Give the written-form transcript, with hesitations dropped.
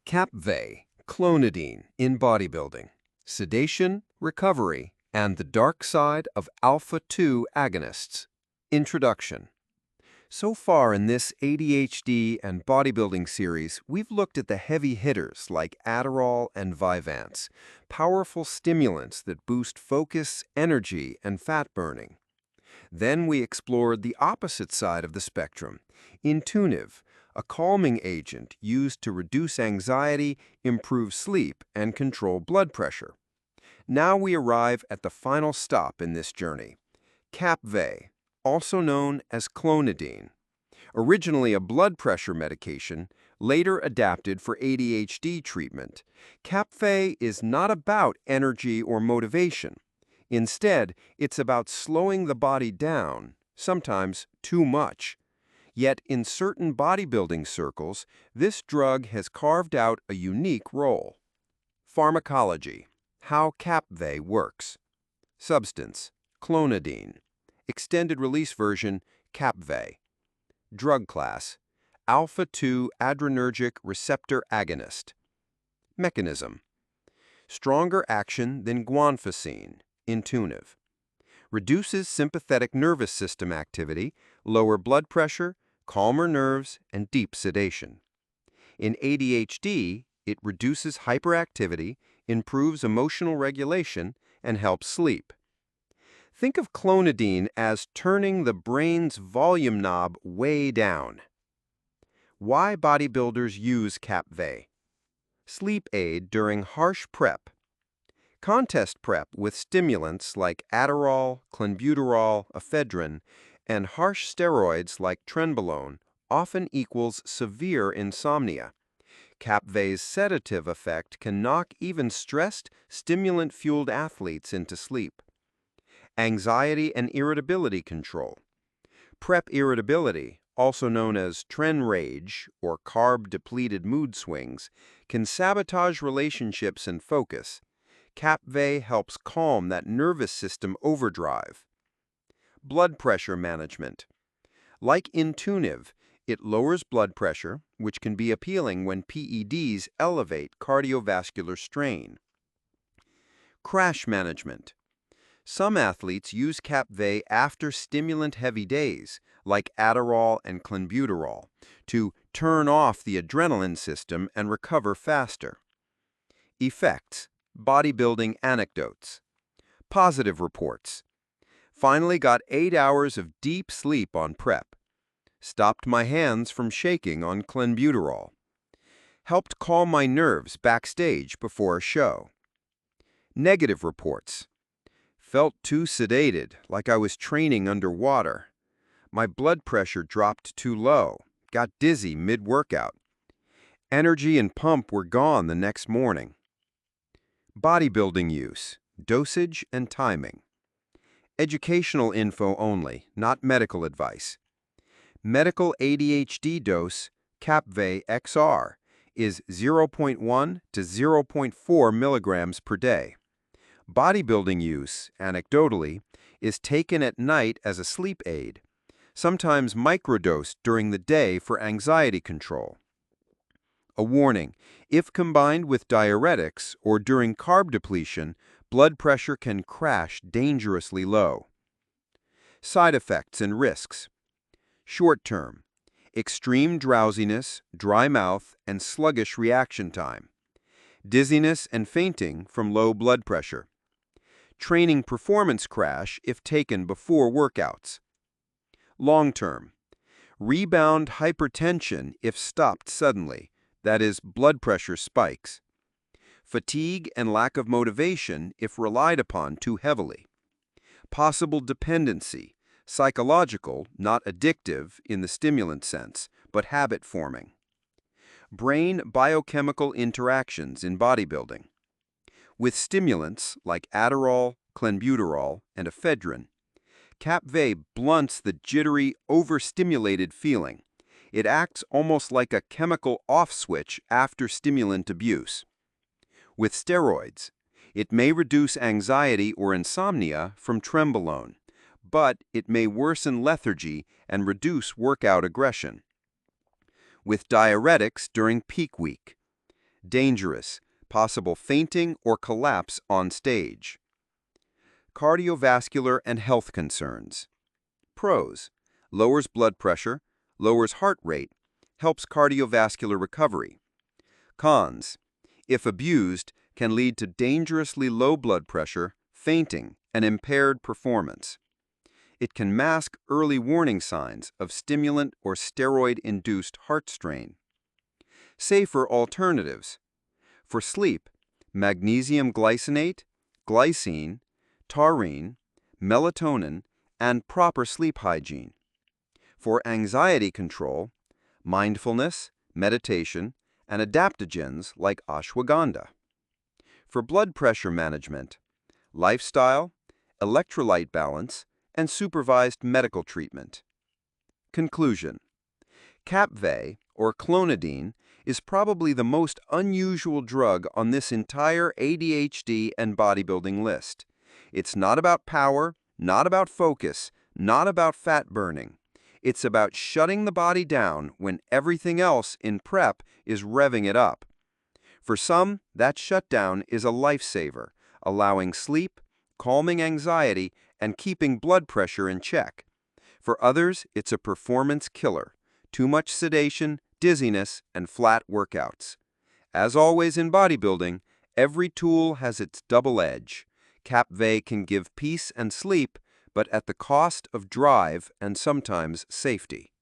Kapvay, Clonidine in bodybuilding, sedation, recovery, and the dark side of Alpha-2 agonists. Introduction. So far in this ADHD and bodybuilding series, we've looked at the heavy hitters like Adderall and Vyvanse, powerful stimulants that boost focus, energy, and fat burning. Then we explored the opposite side of the spectrum, Intuniv, a calming agent used to reduce anxiety, improve sleep, and control blood pressure. Now we arrive at the final stop in this journey, Kapvay, also known as Clonidine. Originally a blood pressure medication, later adapted for ADHD treatment, Kapvay is not about energy or motivation. Instead, it's about slowing the body down, sometimes too much. Yet in certain bodybuilding circles, this drug has carved out a unique role. Pharmacology. How Kapvay works. Substance. Clonidine. Extended release version. Kapvay. Drug class. Alpha-2 adrenergic receptor agonist. Mechanism. Stronger action than guanfacine. Intuniv. Reduces sympathetic nervous system activity, lower blood pressure, calmer nerves, and deep sedation. In ADHD, it reduces hyperactivity, improves emotional regulation, and helps sleep. Think of Clonidine as turning the brain's volume knob way down. Why bodybuilders use Kapvay? Sleep aid during harsh prep. Contest prep with stimulants like Adderall, clenbuterol, ephedrine, and harsh steroids like trenbolone often equals severe insomnia. Kapvay's sedative effect can knock even stressed, stimulant-fueled athletes into sleep. Anxiety and irritability control. Prep irritability, also known as tren rage or carb-depleted mood swings, can sabotage relationships and focus. Kapvay helps calm that nervous system overdrive. Blood pressure management. Like Intuniv, it lowers blood pressure, which can be appealing when PEDs elevate cardiovascular strain. Crash management. Some athletes use Kapvay after stimulant-heavy days, like Adderall and clenbuterol, to turn off the adrenaline system and recover faster. Effects. Bodybuilding anecdotes. Positive reports. Finally got 8 hours of deep sleep on prep. Stopped my hands from shaking on clenbuterol. Helped calm my nerves backstage before a show. Negative reports. Felt too sedated, like I was training underwater. My blood pressure dropped too low. Got dizzy mid-workout. Energy and pump were gone the next morning. Bodybuilding use, dosage and timing. Educational info only, not medical advice. Medical ADHD dose, Kapvay XR, is 0.1 to 0.4 milligrams per day. Bodybuilding use, anecdotally, is taken at night as a sleep aid, sometimes microdosed during the day for anxiety control. A warning, if combined with diuretics or during carb depletion, blood pressure can crash dangerously low. Side effects and risks. Short term, extreme drowsiness, dry mouth, and sluggish reaction time. Dizziness and fainting from low blood pressure. Training performance crash if taken before workouts. Long term, rebound hypertension if stopped suddenly. That is, blood pressure spikes. Fatigue and lack of motivation if relied upon too heavily. Possible dependency, psychological, not addictive in the stimulant sense, but habit-forming. Brain biochemical interactions in bodybuilding. With stimulants like Adderall, clenbuterol, and ephedrine, Kapvay blunts the jittery, overstimulated feeling. It acts almost like a chemical off switch after stimulant abuse. With steroids, it may reduce anxiety or insomnia from trenbolone, but it may worsen lethargy and reduce workout aggression. With diuretics during peak week, Dangerous, possible fainting or collapse on stage. Cardiovascular and health concerns. Pros: lowers blood pressure, lowers heart rate, helps cardiovascular recovery. Cons: if abused, can lead to dangerously low blood pressure, fainting, and impaired performance. It can mask early warning signs of stimulant or steroid-induced heart strain. Safer alternatives. For sleep, magnesium glycinate, glycine, taurine, melatonin, and proper sleep hygiene. For anxiety control, mindfulness, meditation, and adaptogens like ashwagandha. For blood pressure management, lifestyle, electrolyte balance, and supervised medical treatment. Conclusion: Kapvay, or Clonidine, is probably the most unusual drug on this entire ADHD and bodybuilding list. It's not about power, not about focus, not about fat burning. It's about shutting the body down when everything else in prep is revving it up. For some, that shutdown is a lifesaver, allowing sleep, calming anxiety, and keeping blood pressure in check. For others, it's a performance killer, too much sedation, dizziness, and flat workouts. As always in bodybuilding, every tool has its double edge. Kapvay can give peace and sleep, but at the cost of drive and sometimes safety.